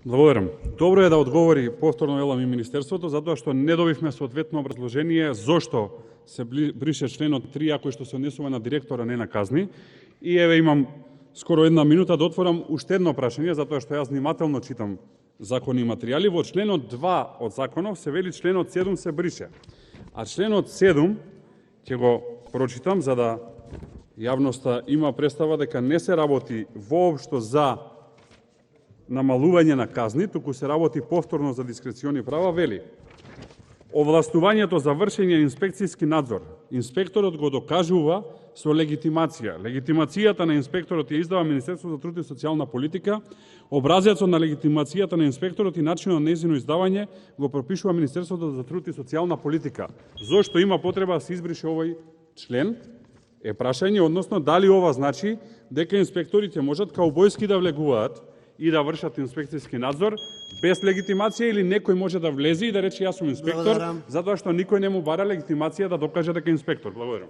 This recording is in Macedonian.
Благодарам. Добро е да одговори повторно Елам и Министерството, затоа што не добивме соодветно образложение зошто се брише членот 3, ако што се однесува на директора, не на казни. И еве имам скоро една минута да отворам уште едно прашање, затоа што јас внимателно читам закони и материјали. Во членот 2 од законов се вели членот 7 се брише. А членот 7 ќе го прочитам за да јавноста има представа дека не се работи воопшто за намалување на казни, туку се работи повторно за дискрециони права, вели: овластувањето за вршење инспекцијски надзор, инспекторот го докажува со легитимација. Легитимацијата на инспекторот ја издава Министерството за труд и социјална политика, образецот на легитимацијата на инспекторот и начинот на нејзино издавање го пропишува Министерството за труд и социјална политика. Зошто има потреба да се избрише овој член? Е прашање, односно дали ова значи дека инспекторите можат каубојски да влегуваат и да вршат инспекцијски надзор без легитимација, или некој може да влезе и да рече јас сум инспектор, затоа што никој не му бара легитимација да докаже дека е инспектор. Благодарам.